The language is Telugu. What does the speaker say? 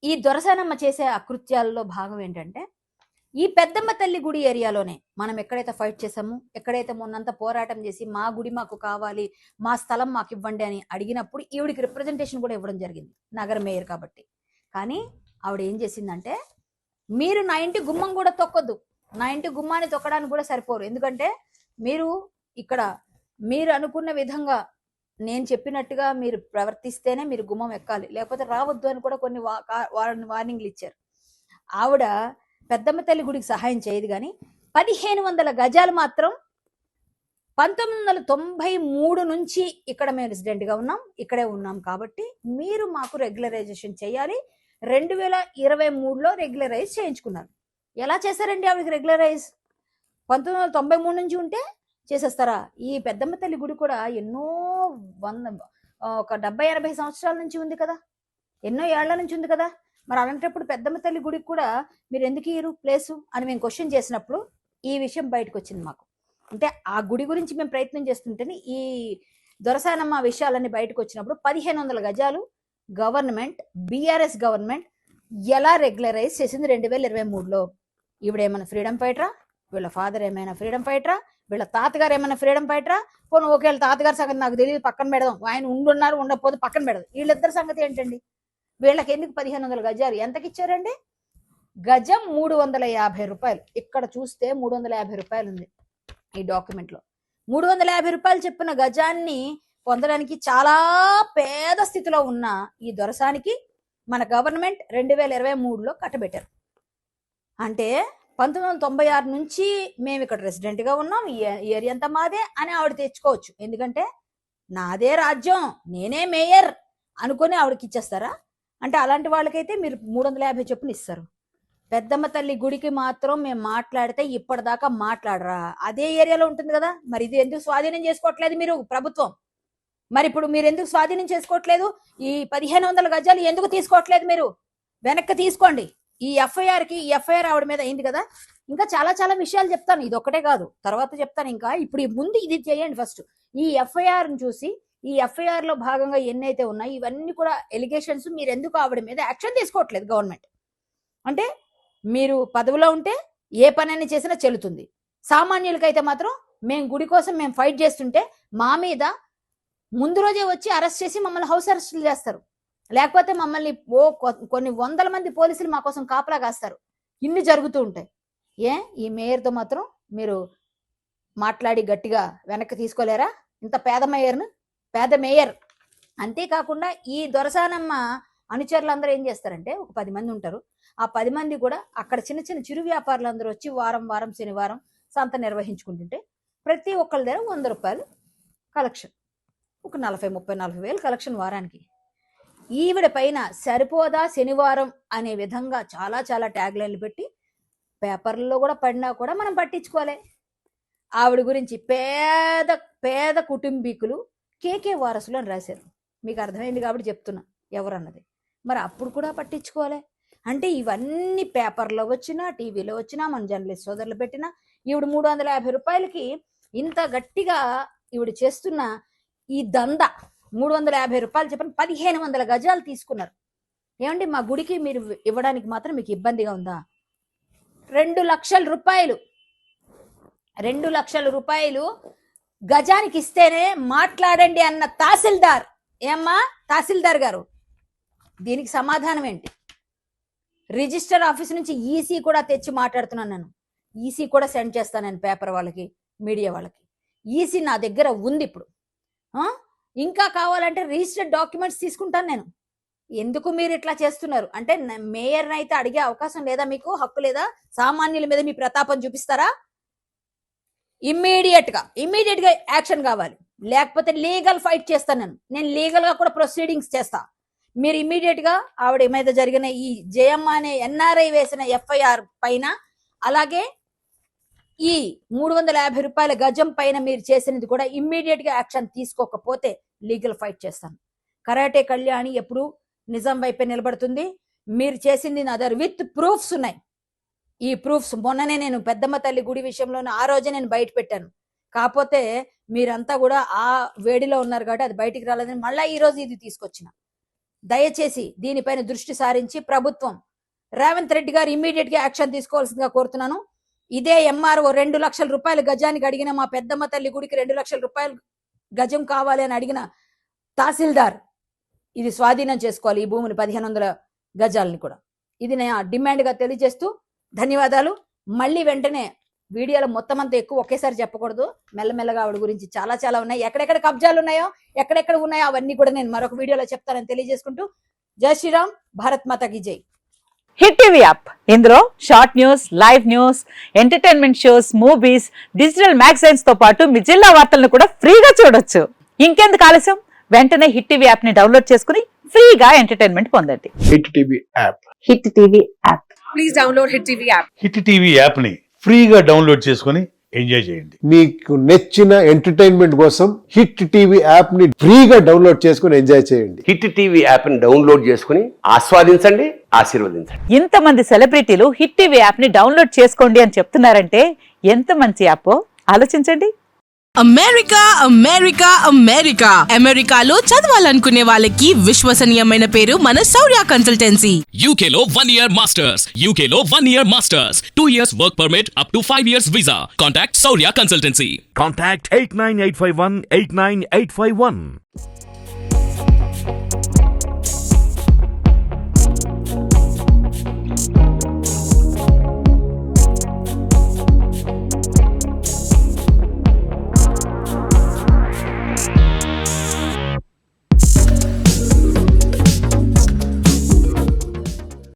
ఈ దొరసానమ్మ చేసే అకృత్యాల్లో భాగం ఏంటంటే, ఈ పెద్దమ్మ తల్లి గుడి ఏరియాలోనే మనం ఎక్కడైతే ఫైట్ చేసామో, ఎక్కడైతే మొన్నంతా పోరాటం చేసి మా గుడి మాకు కావాలి, మా స్థలం మాకు ఇవ్వండి అని అడిగినప్పుడు ఈవిడికి రిప్రజెంటేషన్ కూడా ఇవ్వడం జరిగింది, నగర మేయర్ కాబట్టి. కానీ ఆవిడ ఏం చేసిందంటే, మీరు నా ఇంటి గుమ్మం కూడా తొక్కొద్దు, నా ఇంటి గుమ్మాన్ని తొక్కడానికి కూడా సరిపోరు, ఎందుకంటే మీరు ఇక్కడ మీరు అనుకున్న విధంగా నేను చెప్పినట్టుగా మీరు ప్రవర్తిస్తేనే మీరు గుమ్మం ఎక్కాలి, లేకపోతే రావద్దు అని కూడా కొన్ని వార్నింగ్లు ఇచ్చారు. ఆవిడ పెద్దమ్మ తల్లి గుడికి సహాయం చేయదు, కానీ 1500 గజాలు మాత్రం 1993 నుంచి ఇక్కడ మేము రెసిడెంట్గా ఉన్నాం, ఇక్కడే ఉన్నాం కాబట్టి మీరు మాకు రెగ్యులరైజేషన్ చేయాలి. 2023లో రెగ్యులరైజ్ చేయించుకున్నారు. ఎలా చేశారండి ఆవిడకి రెగ్యులరైజ్? 1993 నుంచి ఉంటే చేసేస్తారా? ఈ పెద్దమ్మ తల్లి గుడి కూడా ఎన్నో ఒక 70-80 సంవత్సరాల నుంచి ఉంది కదా, ఎన్నో ఏళ్ల నుంచి ఉంది కదా. మరి అలాంటప్పుడు పెద్దమ్మ తల్లి గుడికి కూడా మీరు ఎందుకు ఇయ్యరు ప్లేసు అని మేము క్వశ్చన్ చేసినప్పుడు ఈ విషయం బయటకు వచ్చింది మాకు. అంటే ఆ గుడి గురించి మేము ప్రయత్నం చేస్తుంటేనే ఈ దొరసానమ్మ విషయాలన్నీ బయటకు వచ్చినప్పుడు 1500 గజాలు గవర్నమెంట్, బీఆర్ఎస్ గవర్నమెంట్ ఎలా రెగ్యులరైజ్ చేసింది 2023లో. ఈవిడేమైనా ఫ్రీడమ్ ఫైటరా? వీళ్ళ ఫాదర్ ఏమైనా ఫ్రీడమ్ ఫైటరా? వీళ్ళ తాతగారు ఏమైనా ఫ్రీడమ్ ఫైటరా? పోను ఒకవేళ తాతగారి సంగతి నాకు తెలియదు, పక్కన పెడదాం, ఆయన ఉండున్నారు ఉండకపోతే పక్కన పెడదాం, వీళ్ళిద్దరి సంగతి ఏంటండి? వీళ్ళకి ఎందుకు 1500 గజాలు ఎంతకి ఇచ్చారండి? గజం 350 రూపాయలు. ఇక్కడ చూస్తే 350 రూపాయలు ఉంది ఈ డాక్యుమెంట్ లో. 350 రూపాయలు చెప్పిన గజాన్ని పొందడానికి చాలా పేద స్థితిలో ఉన్న ఈ దొరసానికి మన గవర్నమెంట్ 2023లో కట్టబెట్టారు. అంటే 1996 నుంచి మేము ఇక్కడ రెసిడెంట్ గా ఉన్నాం, ఈ ఏరియా అంతా మాదే అని ఆవిడ తెచ్చుకోవచ్చు, ఎందుకంటే నాదే రాజ్యం, నేనే మేయర్ అనుకుని ఆవిడకి ఇచ్చేస్తారా? అంటే అలాంటి వాళ్ళకైతే మీరు 350 చొప్పున ఇస్తారు. పెద్దమ్మ తల్లి గుడికి మాత్రం మేము మాట్లాడితే ఇప్పటిదాకా మాట్లాడరా? అదే ఏరియాలో ఉంటుంది కదా, మరి ఇది ఎందుకు స్వాధీనం చేసుకోవట్లేదు మీరు ప్రభుత్వం? మరి ఇప్పుడు మీరు ఎందుకు స్వాధీనం చేసుకోవట్లేదు? ఈ 1500 గజాలు ఎందుకు తీసుకోవట్లేదు మీరు? వెనక్కి తీసుకోండి. ఈ ఎఫ్ఐఆర్ ఆవిడ మీద అయింది కదా, ఇంకా చాలా చాలా విషయాలు చెప్తాను, ఇది ఒకటే కాదు, తర్వాత చెప్తాను. ఇంకా ఇప్పుడు ముందు ఇది చేయండి ఫస్ట్. ఈ ఎఫ్ఐఆర్ని చూసి ఈ ఎఫ్ఐఆర్ లో భాగంగా ఎన్నైతే ఉన్నాయి ఇవన్నీ కూడా ఎలిగేషన్స్, మీరు ఎందుకు ఆవిడ మీద యాక్షన్ తీసుకోవట్లేదు గవర్నమెంట్? అంటే మీరు పదవిలో ఉంటే ఏ పని చేసినా చెల్లుతుంది, సామాన్యులకైతే మాత్రం మేము గుడి కోసం మేము ఫైట్ చేస్తుంటే మా మీద ముందు రోజే వచ్చి అరెస్ట్ చేసి మమ్మల్ని హౌస్ అరెస్టులు చేస్తారు, లేకపోతే మమ్మల్ని కొన్ని వందల మంది పోలీసులు మా కోసం కాపలా కాస్తారు. ఇన్ని జరుగుతూ ఉంటాయి. ఈ మేయర్తో మాత్రం మీరు మాట్లాడి గట్టిగా వెనక్కి తీసుకోలేరా? ఇంత పేద మేయర్. అంతేకాకుండా ఈ దొరసానమ్మ అనుచరులందరూ ఏం చేస్తారంటే, ఒక 10 మంది ఉంటారు. ఆ 10 మంది కూడా అక్కడ చిన్న చిన్న చిరు వ్యాపారులు అందరూ వచ్చి వారం శనివారం సంత నిర్వహించుకుంటుంటే ప్రతి ఒక్కరి దగ్గర 100 రూపాయలు కలెక్షన్, ఒక 40-40 వేలు కలెక్షన్ వారానికి. ఈవిడ పైన సరిపోదా శనివారం అనే విధంగా చాలా చాలా ట్యాగ్ లైన్లు పెట్టి పేపర్లలో కూడా పడినా కూడా మనం పట్టించుకోలే. ఆవిడ గురించి పేద పేద కుటుంబీకులు కేకే వారసులు అని రాశారు. మీకు అర్థమైంది కాబట్టి చెప్తున్నా ఎవరన్నది. మరి అప్పుడు కూడా పట్టించుకోలే. అంటే ఇవన్నీ పేపర్లో వచ్చినా టీవీలో వచ్చినా మన జర్నలిస్ట్ సోదరులు పెట్టినా ఈవిడ 350 రూపాయలకి ఇంత గట్టిగా ఈవిడ చేస్తున్న ఈ దంద 350 రూపాయలు చెప్పని 1500 గజాలు తీసుకున్నారు. ఏమండి మా గుడికి మీరు ఇవ్వడానికి మాత్రం మీకు ఇబ్బందిగా ఉందా? 2 లక్షల రూపాయలు 2 లక్షల రూపాయలు గజానికి ఇస్తేనే మాట్లాడండి అన్న తహసీల్దార్. ఏమ్మా తహసీల్దార్ గారు, దీనికి సమాధానం ఏంటి? రిజిస్టర్ ఆఫీస్ నుంచి ఈసీ కూడా తెచ్చి మాట్లాడుతున్నాను నేను. ఈసీ కూడా సెండ్ చేస్తాను నేను పేపర్ వాళ్ళకి, మీడియా వాళ్ళకి. ఈసీ నా దగ్గర ఉంది ఇప్పుడు. ఇంకా కావాలంటే రిజిస్టర్డ్ డాక్యుమెంట్స్ తీసుకుంటాను నేను. ఎందుకు మీరు ఇట్లా చేస్తున్నారు అంటే, మేయర్ని అయితే అడిగే అవకాశం లేదా మీకు? హక్కు లేదా? సామాన్యుల మీద మీ ప్రతాపం చూపిస్తారా? ఇమ్మీడియట్ గా యాక్షన్ కావాలి, లేకపోతే లీగల్ ఫైట్ చేస్తాను నేను లీగల్ గా కూడా ప్రొసీడింగ్స్ చేస్తా. మీరు ఇమ్మీడియట్ గా ఆవిడ మీద జరిగిన ఈ జయమ్మ అనే ఎన్ఆర్ఐ వేసిన ఎఫ్ఐఆర్ పైన, అలాగే ఈ 350 రూపాయల గజం పైన మీరు చేసినది కూడా ఇమ్మీడియట్ గా యాక్షన్ తీసుకోకపోతే లీగల్ ఫైట్ చేస్తాను. కరాటే కళ్యాణి ఎప్పుడు నిజం వైపే నిలబడుతుంది. మీరు చేసింది అదర్ విత్ ప్రూఫ్స్ ఉన్నాయి. ఈ ప్రూఫ్స్ మొన్ననే నేను పెద్దమ్మ తల్లి గుడి విషయంలో ఆ రోజే నేను బయట పెట్టాను. కాకపోతే మీరంతా కూడా ఆ వేడిలో ఉన్నారు కాబట్టి అది బయటికి రాలేదని మళ్ళీ ఈ రోజు ఇది తీసుకొచ్చిన. దయచేసి దీనిపైన దృష్టి సారించి ప్రభుత్వం రేవంత్ రెడ్డి గారు ఇమ్మీడియట్ గా యాక్షన్ తీసుకోవాల్సిందిగా కోరుతున్నాను. ఇదే ఎంఆర్ఓ 2 లక్షల రూపాయలు గజానికి అడిగిన మా పెద్దమ్మ తల్లి గుడికి 2 లక్షల రూపాయలు గజం కావాలి అని అడిగిన తహసీల్దార్ ఇది స్వాధీనం చేసుకోవాలి, ఈ భూమిని 1500 గజాలని కూడా. ఇది నేను డిమాండ్ గా తెలియజేస్తూ ధన్యవాదాలు. మళ్ళీ వెంటనే వీడియోలో మొత్తం అంతా ఎక్కువ ఒకేసారి చెప్పకూడదు, మెల్లమెల్లగా ఆవిడ గురించి చాలా చాలా ఉన్నాయి. ఎక్కడెక్కడ కబ్జాలు ఉన్నాయో ఎక్కడెక్కడ ఉన్నాయో అవన్నీ కూడా నేను మరొక వీడియోలో చెప్తానని తెలియజేసుకుంటూ జై శ్రీరామ్, భారత్ మాతాకి జై. హిట్ టీవీ యాప్, ఇందులో short news, live news, entertainment shows, movies, digital magazines తో పాటు మీ జిల్లా వార్తలను కూడా ఫ్రీగా చూడొచ్చు. ఇంకెందుకు ఆలస్యం, వెంటనే హిట్ టీవీ యాప్ ని డౌన్లోడ్ చేసుకుని ఫ్రీగా ఎంటర్టైన్మెంట్ పొందండి. Hit TV app. Hit TV app. Please download hit TV app. Hit TV app ని ఫ్రీగా డౌన్లోడ్ చేసుకుని ఎంజాయ్ చేయండి. మీకు నచ్చిన ఎంటర్టైన్మెంట్ కోసం హిట్ టీవీ యాప్ ని ఫ్రీగా డౌన్లోడ్ చేసుకుని ఎంజాయ్ చేయండి. హిట్ టీవీ యాప్ ని డౌన్లోడ్ చేసుకుని ఆస్వాదించండి, ఆశీర్వదించండి. ఇంతమంది సెలబ్రిటీలు హిట్ టీవీ యాప్ ని డౌన్లోడ్ చేసుకోండి అని చెప్తున్నారంటే ఎంత మంచి యాప్ ఆలోచించండి. అమెరికా అమెరికా అమెరికా అమెరికాలో చదవాలనుకునే వాళ్ళకి విశ్వసనీయమైన పేరు మన శౌర్య కన్సల్టెన్సీ. UK లో 1 year masters. UK లో 1 year masters. 2 years work permit up to 5 years visa. Contact Saurya Consultancy. Contact 89851 89851.